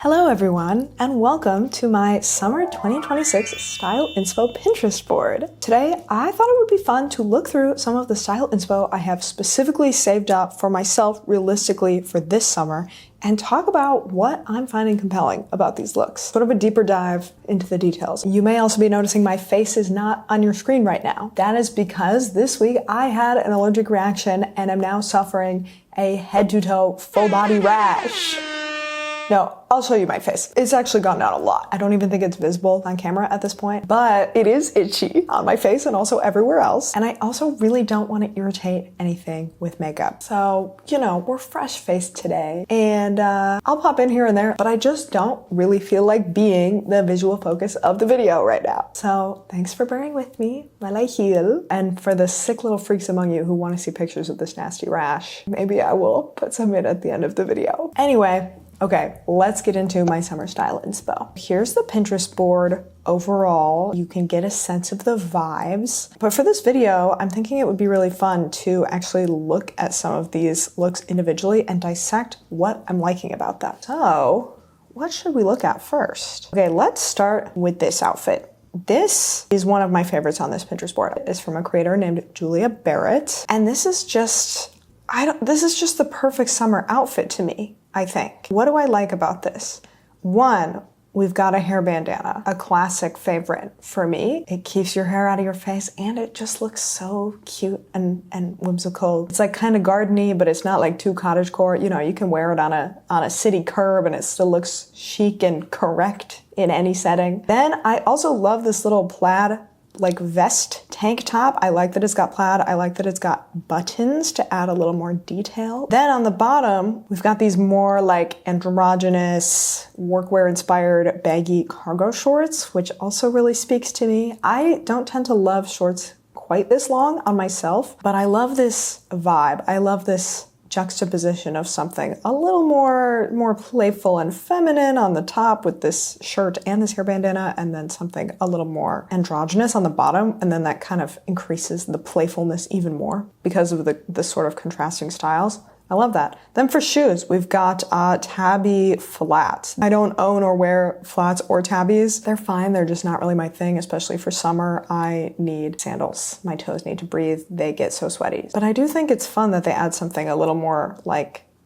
Hello everyone, and welcome to my Summer 2026 Style Inspo Pinterest board. Today, I thought it would be fun to look through some of the style inspo I have specifically saved up for myself realistically for this summer and talk about what I'm finding compelling about these looks. Sort of a deeper dive into the details. You may also be noticing my face is not on your screen right now. That is because this week I had an allergic reaction and am now suffering a head to toe full body rash. No, I'll show you my face. It's actually gone down a lot. I don't even think it's visible on camera at this point, but it is itchy on my face and also everywhere else. And I also really don't want to irritate anything with makeup. So, we're fresh faced today and I'll pop in here and there, but I just don't really feel like being the visual focus of the video right now. So thanks for bearing with me while I heal. And for the sick little freaks among you who want to see pictures of this nasty rash, maybe I will put some in at the end of the video. Anyway, okay, let's get into my summer style inspo. Here's the Pinterest board overall. You can get a sense of the vibes. But for this video, I'm thinking it would be really fun to actually look at some of these looks individually and dissect what I'm liking about them. So, what should we look at first? Okay, let's start with this outfit. This is one of my favorites on this Pinterest board. It's from a creator named Julia Barrett. And this is just the perfect summer outfit to me, I think. What do I like about this? One, we've got a hair bandana, a classic favorite for me. It keeps your hair out of your face and it just looks so cute and whimsical. It's like kind of gardeny, but it's not like too cottagecore. You can wear it on a city curb and it still looks chic and correct in any setting. Then I also love this little plaid vest tank top. I like that it's got plaid. I like that it's got buttons to add a little more detail. Then on the bottom, we've got these more androgynous, workwear inspired baggy cargo shorts, which also really speaks to me. I don't tend to love shorts quite this long on myself, but I love this vibe. I love this juxtaposition of something a little more playful and feminine on the top with this shirt and this hair bandana, and then something a little more androgynous on the bottom, and then that kind of increases the playfulness even more because of the sort of contrasting styles. I love that. Then for shoes, we've got tabby flats. I don't own or wear flats or tabbies. They're fine. They're just not really my thing, especially for summer. I need sandals. My toes need to breathe. They get so sweaty. But I do think it's fun that they add something a little more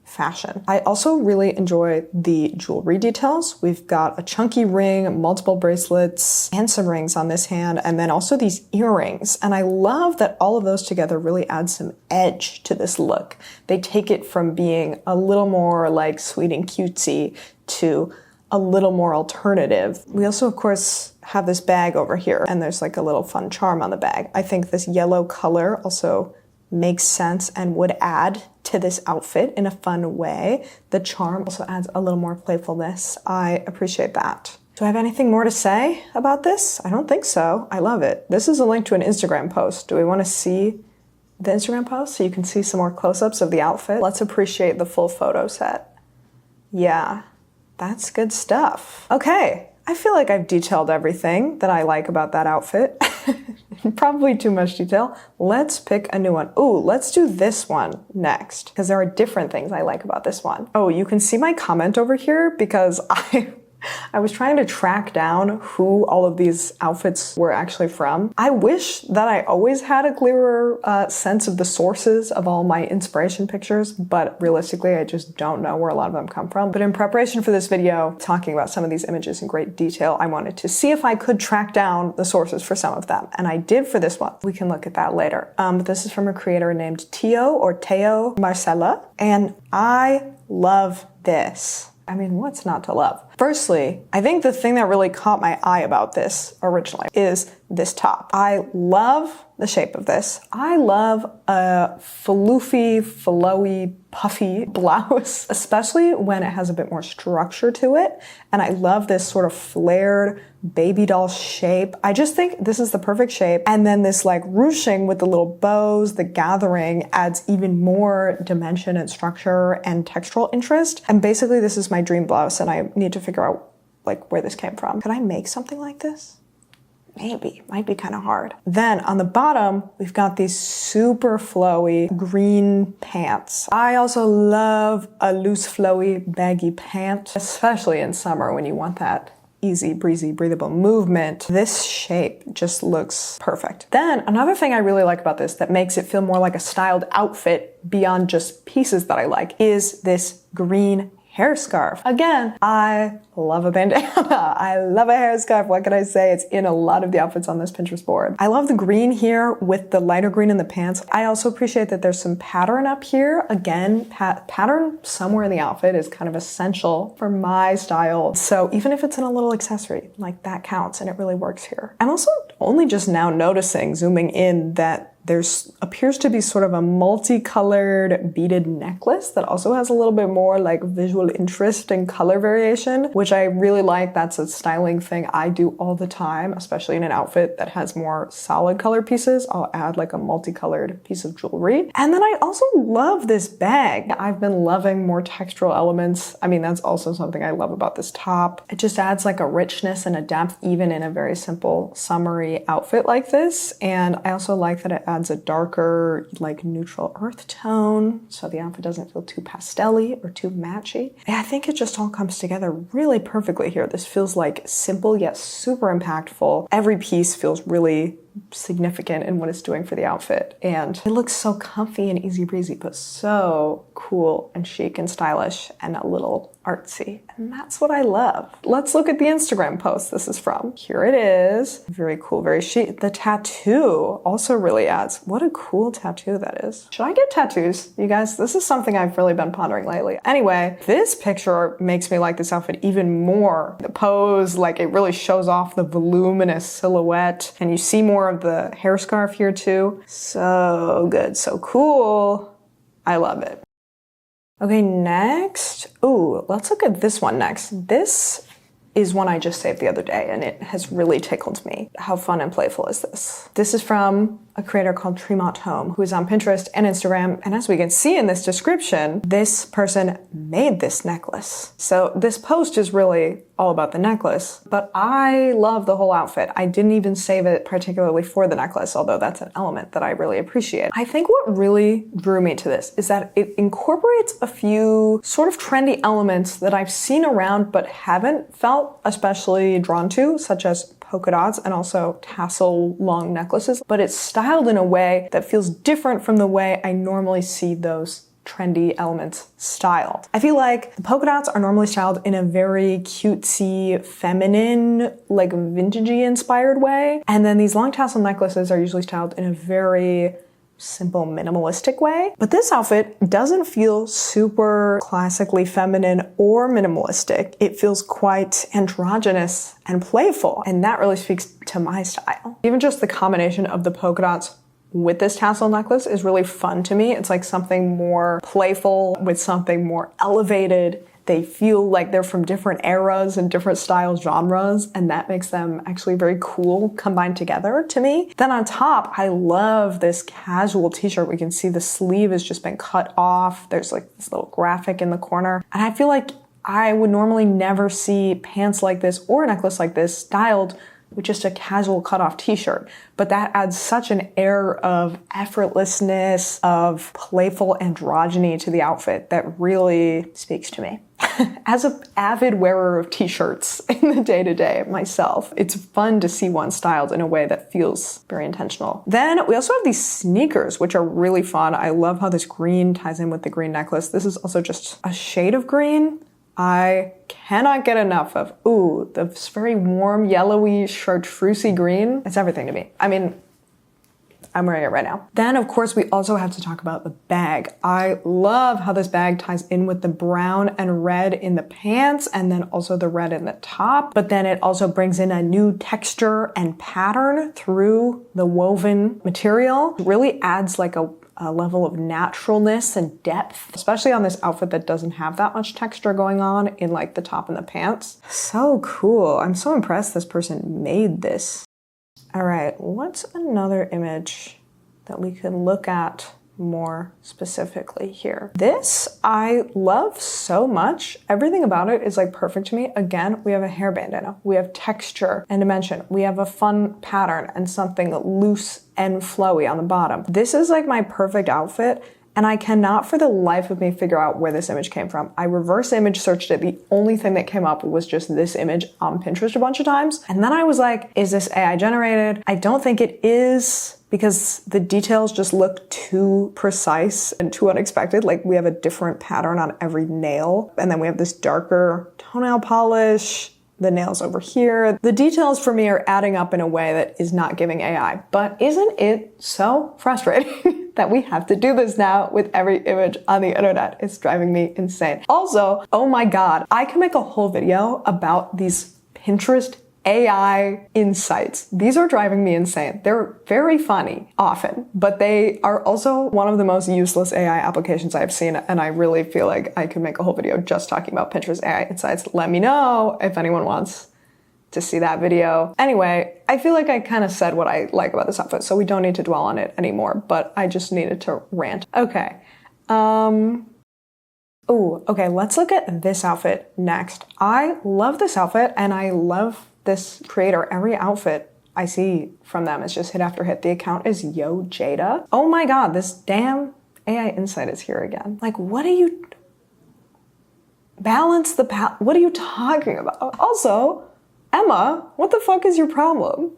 fashion. I also really enjoy the jewelry details. We've got a chunky ring, multiple bracelets, and some rings on this hand, and then also these earrings. And I love that all of those together really add some edge to this look. They take it from being a little more sweet and cutesy to a little more alternative. We also, of course, have this bag over here, and there's a little fun charm on the bag. I think this yellow color also makes sense and would add to this outfit in a fun way. The charm also adds a little more playfulness. I appreciate that. Do I have anything more to say about this? I don't think so. I love it. This is a link to an Instagram post. Do we want to see the Instagram post so you can see some more close-ups of the outfit? Let's appreciate the full photo set. Yeah, that's good stuff. Okay, I feel like I've detailed everything that I like about that outfit. Probably too much detail. Let's pick a new one. Ooh, let's do this one next, because there are different things I like about this one. Oh, you can see my comment over here because I was trying to track down who all of these outfits were actually from. I wish that I always had a clearer sense of the sources of all my inspiration pictures, but realistically, I just don't know where a lot of them come from. But in preparation for this video, talking about some of these images in great detail, I wanted to see if I could track down the sources for some of them. And I did for this one. We can look at that later. But this is from a creator named Teo Marcella, and I love this. I mean, what's not to love? Firstly, I think the thing that really caught my eye about this originally is this top. I love the shape of this. I love a flowy, puffy blouse, especially when it has a bit more structure to it. And I love this sort of flared baby doll shape. I just think this is the perfect shape. And then this ruching with the little bows, the gathering adds even more dimension and structure and textural interest. And basically this is my dream blouse and I need to figure out where this came from. Could I make something like this? might be kind of hard. Then on the bottom, we've got these super flowy green pants. I also love a loose, flowy, baggy pant, especially in summer when you want that easy, breezy, breathable movement. This shape just looks perfect. Then another thing I really like about this that makes it feel more like a styled outfit beyond just pieces that I like is this green hair scarf. Again, I love a bandana. I love a hair scarf. What can I say? It's in a lot of the outfits on this Pinterest board. I love the green here with the lighter green in the pants. I also appreciate that there's some pattern up here. Again, pattern somewhere in the outfit is kind of essential for my style. So even if it's in a little accessory, like that counts and it really works here. I'm also only just now noticing, zooming in, that there's appears to be sort of a multicolored beaded necklace that also has a little bit more like visual interest and color variation, which I really like. That's a styling thing I do all the time, especially in an outfit that has more solid color pieces. I'll add like a multicolored piece of jewelry. And then I also love this bag. I've been loving more textural elements. I mean, that's also something I love about this top. It just adds like a richness and a depth even in a very simple summery outfit like this. And I also like that it adds a darker, like neutral earth tone, so the outfit doesn't feel too pastel-y or too matchy. And I think it just all comes together really perfectly here. This feels like simple yet super impactful. Every piece feels really significant in what it's doing for the outfit. And it looks so comfy and easy breezy, but so cool and chic and stylish and a little artsy. And that's what I love. Let's look at the Instagram post this is from. Here it is. Very cool, very chic. The tattoo also really adds. What a cool tattoo that is. Should I get tattoos? You guys, this is something I've really been pondering lately. Anyway, this picture makes me like this outfit even more. The pose, like it really shows off the voluminous silhouette, and you see more of the hair scarf here too. So good, so cool. I love it. Okay, next. Ooh, let's look at this one next. This is one I just saved the other day and it has really tickled me. How fun and playful is this? This is from a creator called Tremont Home, who is on Pinterest and Instagram. And as we can see in this description, this person made this necklace. So this post is really all about the necklace, but I love the whole outfit. I didn't even save it particularly for the necklace, although that's an element that I really appreciate. I think what really drew me to this is that it incorporates a few sort of trendy elements that I've seen around but haven't felt especially drawn to, such as polka dots and also tassel long necklaces, but it's styled in a way that feels different from the way I normally see those trendy elements styled. I feel like the polka dots are normally styled in a very cutesy, feminine, like vintagey inspired way. And then these long tassel necklaces are usually styled in a very simple, minimalistic way. But this outfit doesn't feel super classically feminine or minimalistic. It feels quite androgynous and playful. And that really speaks to my style. Even just the combination of the polka dots with this tassel necklace is really fun to me. It's like something more playful with something more elevated. They feel like they're from different eras and different style genres, and that makes them actually very cool combined together to me. Then on top, I love this casual t-shirt. We can see the sleeve has just been cut off. There's like this little graphic in the corner. And I feel like I would normally never see pants like this or a necklace like this styled with just a casual cutoff t-shirt. But that adds such an air of effortlessness, of playful androgyny to the outfit that really speaks to me. As an avid wearer of t-shirts in the day-to-day myself, it's fun to see one styled in a way that feels very intentional. Then we also have these sneakers, which are really fun. I love how this green ties in with the green necklace. This is also just a shade of green I cannot get enough of. Ooh, this very warm, yellowy, chartreusey green. It's everything to me. I mean, I'm wearing it right now. Then, of course, we also have to talk about the bag. I love how this bag ties in with the brown and red in the pants and then also the red in the top. But then it also brings in a new texture and pattern through the woven material. It really adds like a level of naturalness and depth, especially on this outfit that doesn't have that much texture going on in like the top and the pants. So cool. I'm so impressed this person made this. All right, what's another image that we can look at more specifically here. This I love so much. Everything about it is like perfect to me. Again, we have a hair bandana, we have texture and dimension, we have a fun pattern and something loose and flowy on the bottom. This is like my perfect outfit. And I cannot for the life of me figure out where this image came from. I reverse image searched it. The only thing that came up was just this image on Pinterest a bunch of times. And then I was like, is this AI generated? I don't think it is, because the details just look too precise and too unexpected. Like we have a different pattern on every nail. And then we have this darker toenail polish, the nails over here. The details for me are adding up in a way that is not giving AI. But isn't it so frustrating that we have to do this now with every image on the internet? It's driving me insane. Also, oh my God, I can make a whole video about these Pinterest AI insights. These are driving me insane. They're very funny often, but they are also one of the most useless AI applications I've seen. And I really feel like I could make a whole video just talking about Pinterest AI insights. Let me know if anyone wants to see that video. Anyway, I feel like I kind of said what I like about this outfit, so we don't need to dwell on it anymore, but I just needed to rant. Okay. Okay, let's look at this outfit next. I love this outfit and I love this creator. Every outfit I see from them is just hit after hit. The account is Yo Jada. Oh my God, this damn AI insight is here again. Like, what are you... Balance the what are you talking about? Also, Emma, what the fuck is your problem?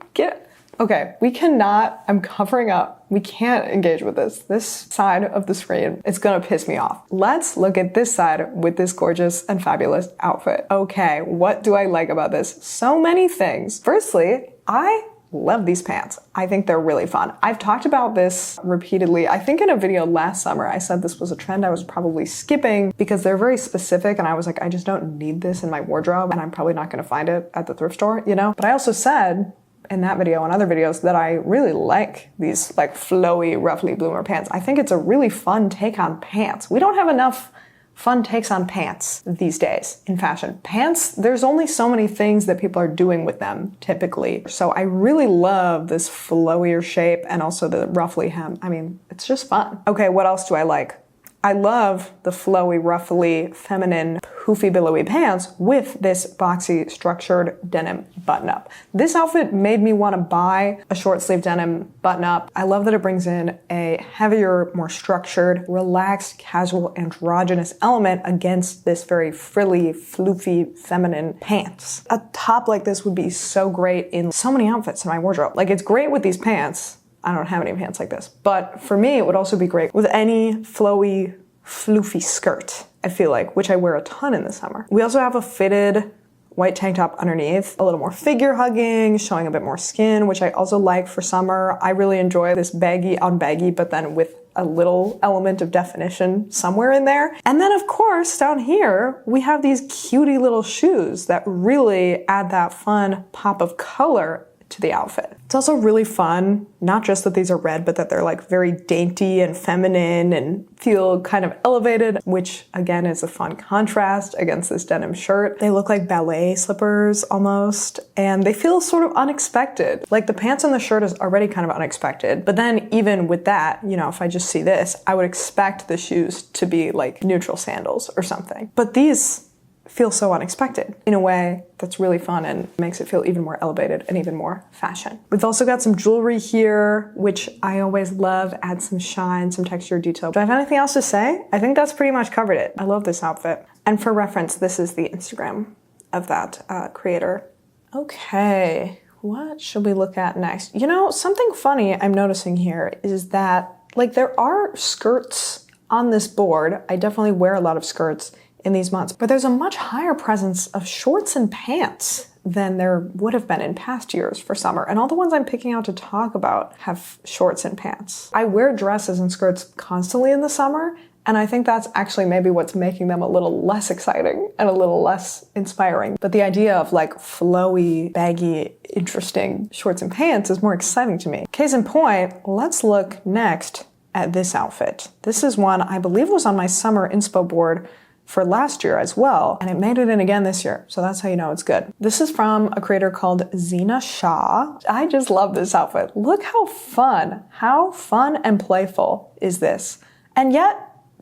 Okay, we cannot, I'm covering up. We can't engage with this. This side of the screen, it's gonna piss me off. Let's look at this side with this gorgeous and fabulous outfit. Okay, what do I like about this? So many things. Firstly, I love these pants. I think they're really fun. I've talked about this repeatedly. I think in a video last summer, I said this was a trend I was probably skipping because they're very specific and I was like, I just don't need this in my wardrobe and I'm probably not gonna find it at the thrift store, you know? But I also said in that video and other videos that I really like these like flowy, roughly bloomer pants. I think it's a really fun take on pants. We don't have enough fun takes on pants these days in fashion. Pants, there's only so many things that people are doing with them typically. So I really love this flowier shape and also the ruffly hem. I mean, it's just fun. Okay, what else do I like? I love the flowy, ruffly, feminine, poofy, billowy pants with this boxy, structured denim button-up. This outfit made me want to buy a short sleeve denim button-up. I love that it brings in a heavier, more structured, relaxed, casual, androgynous element against this very frilly, floofy, feminine pants. A top like this would be so great in so many outfits in my wardrobe. Like, it's great with these pants. I don't have any pants like this. But for me, it would also be great with any flowy, floofy skirt, I feel like, which I wear a ton in the summer. We also have a fitted white tank top underneath, a little more figure hugging, showing a bit more skin, which I also like for summer. I really enjoy this baggy on baggy, but then with a little element of definition somewhere in there. And then of course, down here, we have these cutie little shoes that really add that fun pop of color to the outfit. It's also really fun, not just that these are red, but that they're like very dainty and feminine and feel kind of elevated, which again is a fun contrast against this denim shirt. They look like ballet slippers almost, and they feel sort of unexpected. Like the pants and the shirt is already kind of unexpected, but then even with that, you know, if I just see this, I would expect the shoes to be like neutral sandals or something. But these feel so unexpected in a way that's really fun and makes it feel even more elevated and even more fashion. We've also got some jewelry here, which I always love, add some shine, some texture detail. Do I have anything else to say? I think that's pretty much covered it. I love this outfit. And for reference, this is the Instagram of that creator. Okay, what should we look at next? You know, something funny I'm noticing here is that like there are skirts on this board. I definitely wear a lot of skirts in these months, but there's a much higher presence of shorts and pants than there would have been in past years for summer. And all the ones I'm picking out to talk about have shorts and pants. I wear dresses and skirts constantly in the summer, and I think that's actually maybe what's making them a little less exciting and a little less inspiring. But the idea of like flowy, baggy, interesting shorts and pants is more exciting to me. Case in point, let's look next at this outfit. This is one I believe was on my summer inspo board for last year as well, and it made it in again this year, so that's how you know it's good. This is from a creator called Zena Shah. I just love this outfit. Look how fun and playful is this? And yet,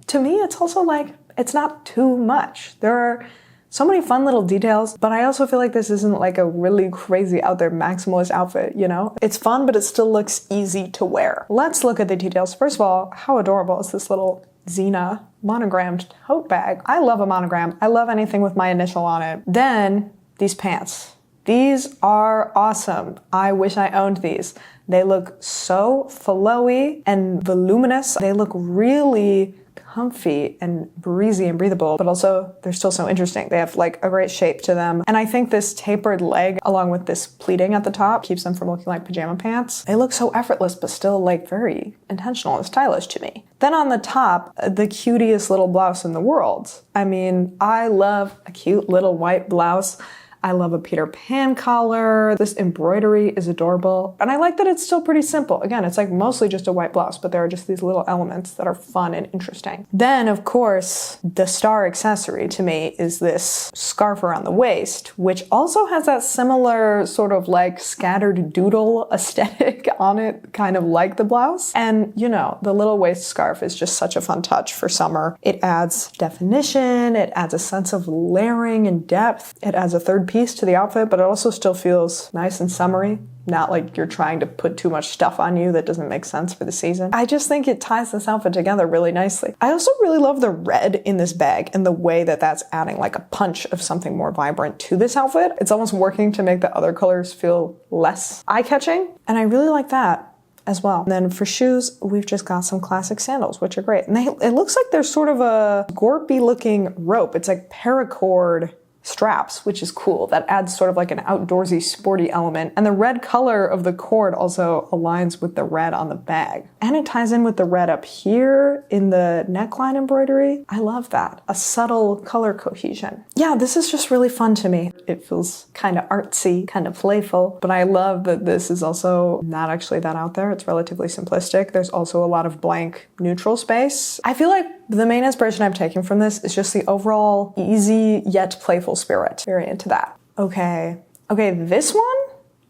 to me, it's also like, it's not too much. There are so many fun little details, but I also feel like this isn't like a really crazy out there maximalist outfit, you know? It's fun, but it still looks easy to wear. Let's look at the details. First of all, how adorable is this little Xena monogrammed tote bag? I love a monogram. I love anything with my initial on it. Then, these pants. These are awesome. I wish I owned these. They look so flowy and voluminous. They look really comfy and breezy and breathable, but also they're still so interesting. They have like a great shape to them. And I think this tapered leg along with this pleating at the top keeps them from looking like pajama pants. They look so effortless, but still like very intentional and stylish to me. Then on the top, the cutest little blouse in the world. I mean, I love a cute little white blouse. I love a Peter Pan collar. This embroidery is adorable. And I like that it's still pretty simple. Again, it's like mostly just a white blouse, but there are just these little elements that are fun and interesting. Then, of course, the star accessory to me is this scarf around the waist, which also has that similar sort of like scattered doodle aesthetic on it, kind of like the blouse. And, you know, the little waist scarf is just such a fun touch for summer. It adds definition, it adds a sense of layering and depth, it adds a third piece to the outfit, but it also still feels nice and summery. Not like you're trying to put too much stuff on you that doesn't make sense for the season. I just think it ties this outfit together really nicely. I also really love the red in this bag and the way that that's adding like a punch of something more vibrant to this outfit. It's almost working to make the other colors feel less eye-catching, and I really like that as well. And then for shoes, we've just got some classic sandals, which are great. And it looks like there's sort of a gorpy looking rope. It's like paracord straps, which is cool. That adds sort of like an outdoorsy, sporty element. And the red color of the cord also aligns with the red on the bag. And it ties in with the red up here in the neckline embroidery. I love that. A subtle color cohesion. Yeah, this is just really fun to me. It feels kind of artsy, kind of playful, but I love that this is also not actually that out there. It's relatively simplistic. There's also a lot of blank neutral space. I feel like the main inspiration I've taken from this is just the overall easy yet playful spirit. Very into that. Okay, this one,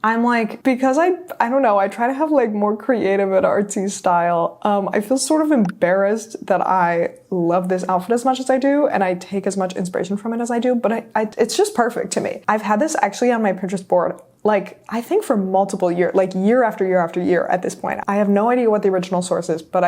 I'm like, because I don't know, I try to have like more creative and artsy style. I feel sort of embarrassed that I love this outfit as much as I do and I take as much inspiration from it as I do, but it's just perfect to me. I've had this actually on my Pinterest board, like, I think for multiple years, like year after year after year at this point. I have no idea what the original source is, but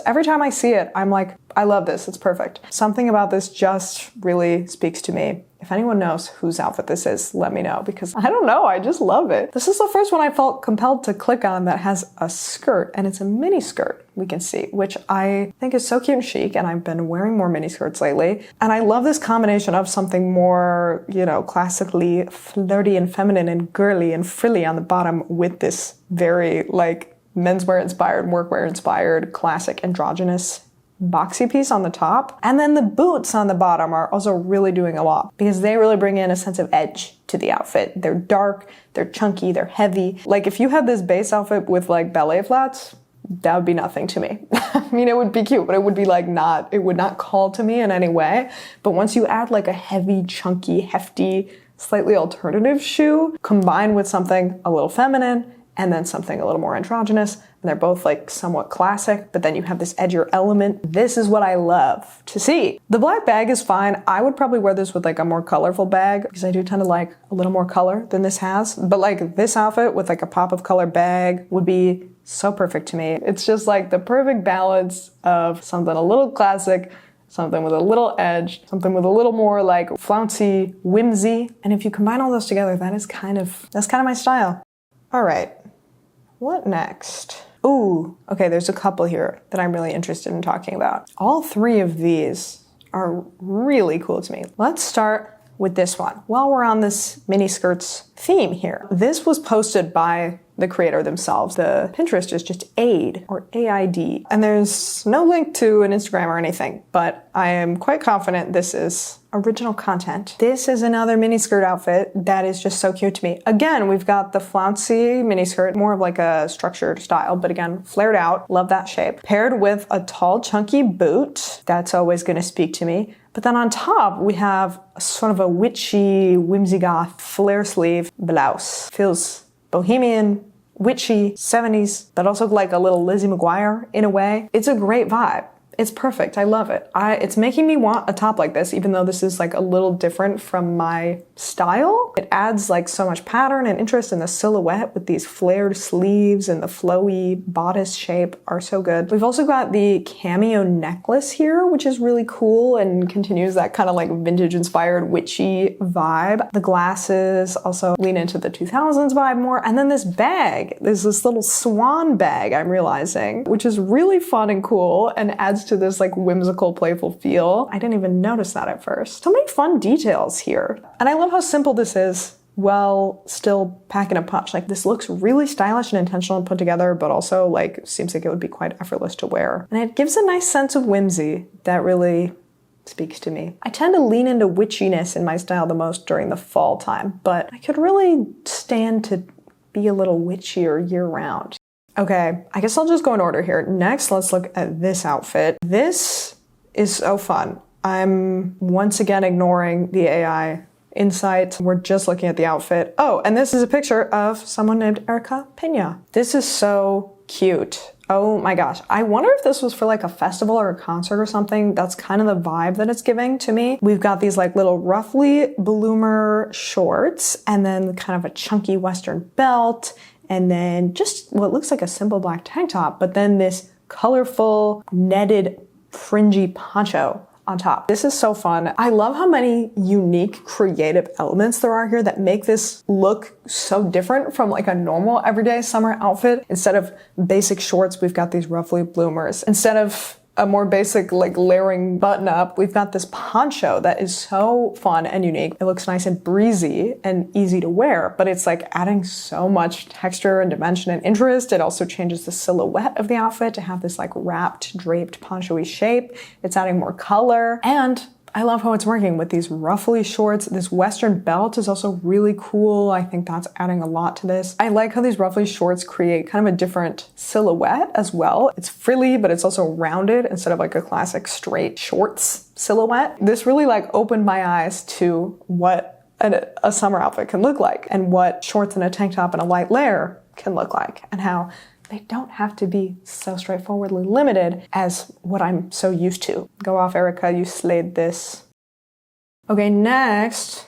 every time I see it, I'm like, I love this, it's perfect. Something about this just really speaks to me. If anyone knows whose outfit this is, let me know, because I don't know, I just love it. This is the first one I felt compelled to click on that has a skirt, and it's a mini skirt, we can see, which I think is so cute and chic, and I've been wearing more mini skirts lately. And I love this combination of something more, you know, classically flirty and feminine and girly and frilly on the bottom with this very like menswear inspired, workwear inspired, classic androgynous boxy piece on the top. And then the boots on the bottom are also really doing a lot because they really bring in a sense of edge to the outfit. They're dark, they're chunky, they're heavy. Like if you had this base outfit with like ballet flats, that would be nothing to me. I mean, it would be cute, but it would be like it would not call to me in any way. But once you add like a heavy, chunky, hefty, slightly alternative shoe combined with something a little feminine and then something a little more androgynous, and they're both like somewhat classic, but then you have this edgier element. This is what I love to see. The black bag is fine. I would probably wear this with like a more colorful bag because I do tend to like a little more color than this has. But like this outfit with like a pop of color bag would be so perfect to me. It's just like the perfect balance of something a little classic, something with a little edge, something with a little more like flouncy whimsy. And if you combine all those together, that's kind of my style. All right. What next? Ooh, okay, there's a couple here that I'm really interested in talking about. All three of these are really cool to me. Let's start with this one. While we're on this mini skirts theme here, this was posted by the creator themselves. The Pinterest is just AID or AID. And there's no link to an Instagram or anything, but I am quite confident this is original content. This is another miniskirt outfit that is just so cute to me. Again, we've got the flouncy miniskirt, more of like a structured style, but again, flared out. Love that shape. Paired with a tall, chunky boot. That's always gonna speak to me. But then on top, we have sort of a witchy, whimsy goth flare sleeve blouse. Feels bohemian, witchy, 70s, but also like a little Lizzie McGuire in a way. It's a great vibe. It's perfect. I love it. It's making me want a top like this, even though this is like a little different from my style. It adds like so much pattern and interest in the silhouette with these flared sleeves, and the flowy bodice shape are so good. We've also got the cameo necklace here, which is really cool and continues that kind of like vintage inspired witchy vibe. The glasses also lean into the 2000s vibe more. And then this bag, there's this little swan bag I'm realizing, which is really fun and cool and adds to this like whimsical, playful feel. I didn't even notice that at first. So many fun details here. And I love how simple this is while still packing a punch. Like this looks really stylish and intentional and put together, but also like seems like it would be quite effortless to wear. And it gives a nice sense of whimsy that really speaks to me. I tend to lean into witchiness in my style the most during the fall time, but I could really stand to be a little witchier year round. Okay, I guess I'll just go in order here. Next, let's look at this outfit. This is so fun. I'm once again ignoring the AI insight. We're just looking at the outfit. Oh, and this is a picture of someone named Erica Pena. This is so cute. Oh my gosh. I wonder if this was for like a festival or a concert or something. That's kind of the vibe that it's giving to me. We've got these like little ruffly bloomer shorts and then kind of a chunky Western belt, and then just what looks like a simple black tank top, but then this colorful netted fringy poncho on top. This is so fun. I love how many unique creative elements there are here that make this look so different from like a normal everyday summer outfit. Instead of basic shorts, we've got these ruffly bloomers. Instead of a more basic like layering button up, we've got this poncho that is so fun and unique. It looks nice and breezy and easy to wear, but it's like adding so much texture and dimension and interest. It also changes the silhouette of the outfit to have this like wrapped, draped, poncho-y shape. It's adding more color, and I love how it's working with these ruffly shorts. This Western belt is also really cool. I think that's adding a lot to this. I like how these ruffly shorts create kind of a different silhouette as well. It's frilly, but it's also rounded instead of like a classic straight shorts silhouette. This really like opened my eyes to what a summer outfit can look like, and what shorts and a tank top and a light layer can look like, and how they don't have to be so straightforwardly limited as what I'm so used to. Go off, Erica, you slayed this. Okay, next,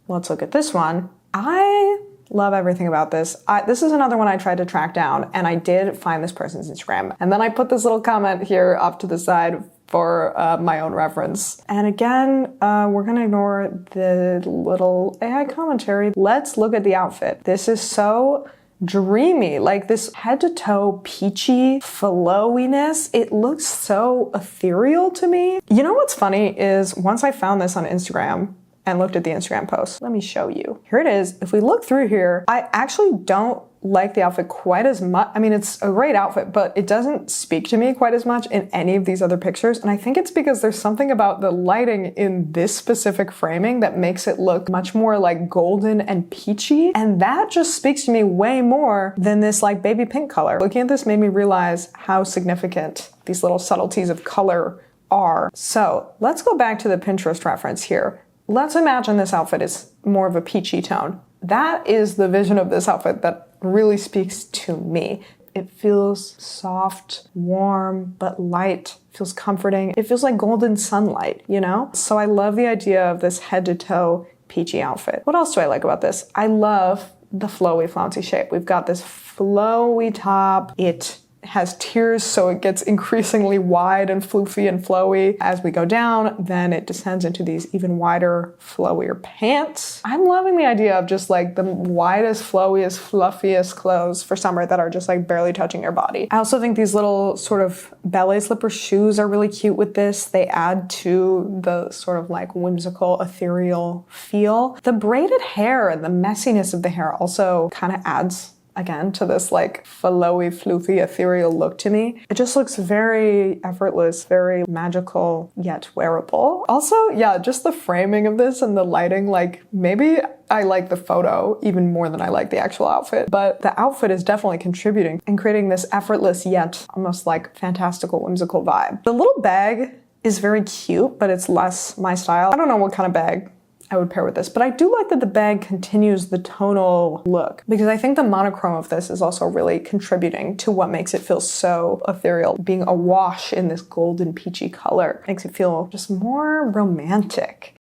let's look at this one. I love everything about this. This is another one I tried to track down, and I did find this person's Instagram. And then I put this little comment here off to the side for my own reference. And again, we're gonna ignore the little AI commentary. Let's look at the outfit. This is so dreamy, like this head to toe peachy flowiness. It looks so ethereal to me. You know what's funny is once I found this on Instagram and looked at the Instagram post, let me show you. Here it is. If we look through here, I actually don't like the outfit quite as much. I mean, it's a great outfit, but it doesn't speak to me quite as much in any of these other pictures. And I think it's because there's something about the lighting in this specific framing that makes it look much more like golden and peachy. And that just speaks to me way more than this like baby pink color. Looking at this made me realize how significant these little subtleties of color are. So let's go back to the Pinterest reference here. Let's imagine this outfit is more of a peachy tone. That is the vision of this outfit that really speaks to me. It feels soft, warm, but light. It feels comforting. It feels like golden sunlight, you know? So I love the idea of this head to toe peachy outfit. What else do I like about this? I love the flowy, flouncy shape. We've got this flowy top. It has tiers, so it gets increasingly wide and floofy and flowy. As we go down, then it descends into these even wider, flowier pants. I'm loving the idea of just like the widest, flowiest, fluffiest clothes for summer that are just like barely touching your body. I also think these little sort of ballet slipper shoes are really cute with this. They add to the sort of like whimsical, ethereal feel. The braided hair and the messiness of the hair also kind of adds again, to this like flowy, floofy, ethereal look to me. It just looks very effortless, very magical, yet wearable. Also, yeah, just the framing of this and the lighting, like maybe I like the photo even more than I like the actual outfit, but the outfit is definitely contributing and creating this effortless yet almost like fantastical, whimsical vibe. The little bag is very cute, but it's less my style. I don't know what kind of bag I would pair with this, but I do like that the bag continues the tonal look because I think the monochrome of this is also really contributing to what makes it feel so ethereal. Being awash in this golden peachy color makes it feel just more romantic.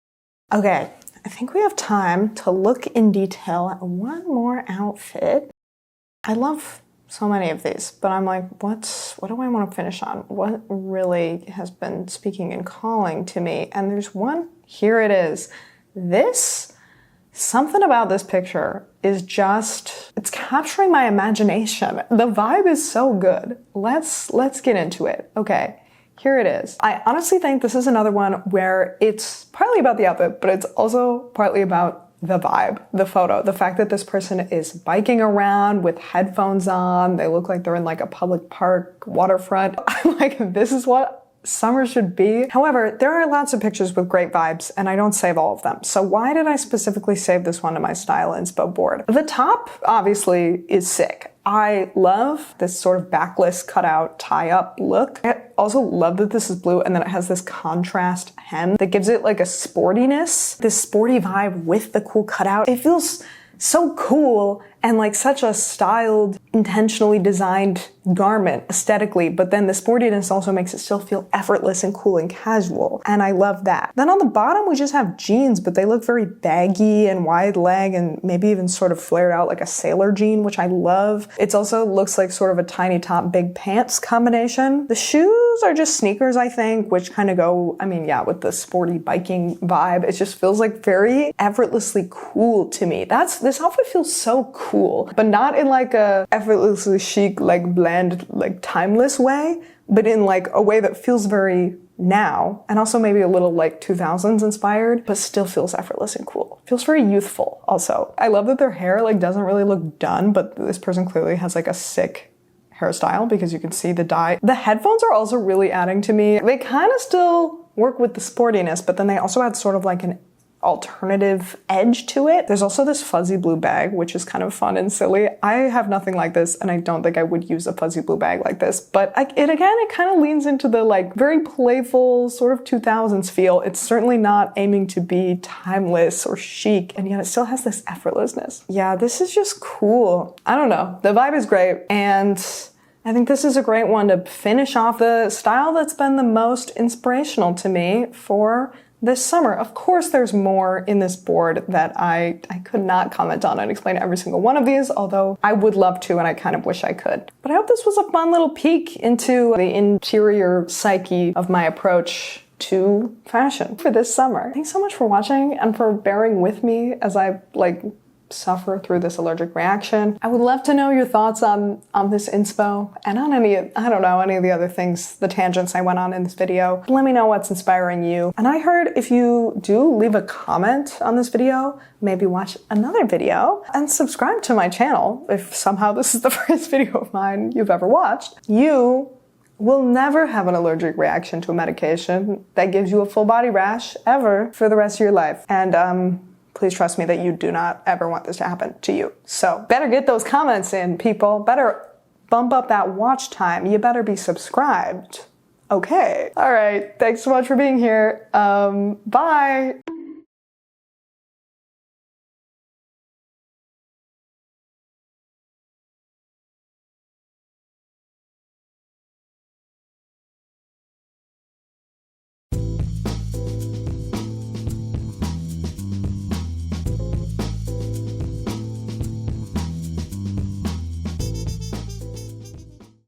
Okay, I think we have time to look in detail at one more outfit. I love so many of these, but I'm like, what do I want to finish on? What really has been speaking and calling to me? And there's one, here it is. Something about this picture is just, it's capturing my imagination. The vibe is so good. Let's get into it. Okay, here it is. I honestly think this is another one where it's partly about the outfit, but it's also partly about the vibe, the photo, the fact that this person is biking around with headphones on. They look like they're in like a public park, waterfront. I'm like, this is what summer should be. However, there are lots of pictures with great vibes and I don't save all of them. So why did I specifically save this one to my style inspo board? The top obviously is sick. I love this sort of backless cutout tie-up look. I also love that this is blue and then it has this contrast hem that gives it like a sportiness, this sporty vibe with the cool cutout. It feels so cool and like such a styled, intentionally designed garment aesthetically, but then the sportiness also makes it still feel effortless and cool and casual. And I love that. Then on the bottom, we just have jeans, but they look very baggy and wide leg and maybe even sort of flared out like a sailor jean, which I love. It also looks like sort of a tiny top, big pants combination. The shoes are just sneakers, I think, which kind of go, I mean, yeah, with the sporty biking vibe. It just feels like very effortlessly cool to me. This outfit feels so cool, but not in like a effortlessly chic, like bland, like timeless way, but in like a way that feels very now and also maybe a little like 2000s inspired, but still feels effortless and cool. Feels very youthful also. I love that their hair like doesn't really look done, but this person clearly has like a sick hairstyle because you can see the dye. The headphones are also really adding to me. They kind of still work with the sportiness, but then they also add sort of like an alternative edge to it. There's also this fuzzy blue bag, which is kind of fun and silly. I have nothing like this, and I don't think I would use a fuzzy blue bag like this, but it kind of leans into the like very playful sort of 2000s feel. It's certainly not aiming to be timeless or chic, and yet it still has this effortlessness. Yeah, this is just cool. I don't know. The vibe is great, and I think this is a great one to finish off the style that's been the most inspirational to me for this summer. Of course, there's more in this board that I could not comment on and explain every single one of these, although I would love to and I kind of wish I could. But I hope this was a fun little peek into the interior psyche of my approach to fashion for this summer. Thanks so much for watching and for bearing with me as I suffer through this allergic reaction. I would love to know your thoughts on this inspo and on any of the other things, the tangents I went on in this video. Let me know what's inspiring you. And I heard if you do leave a comment on this video, maybe watch another video and subscribe to my channel if somehow this is the first video of mine you've ever watched, you will never have an allergic reaction to a medication that gives you a full body rash ever for the rest of your life. And please trust me that you do not ever want this to happen to you. So better get those comments in, people. Better bump up that watch time. You better be subscribed. Okay. All right. Thanks so much for being here. Bye.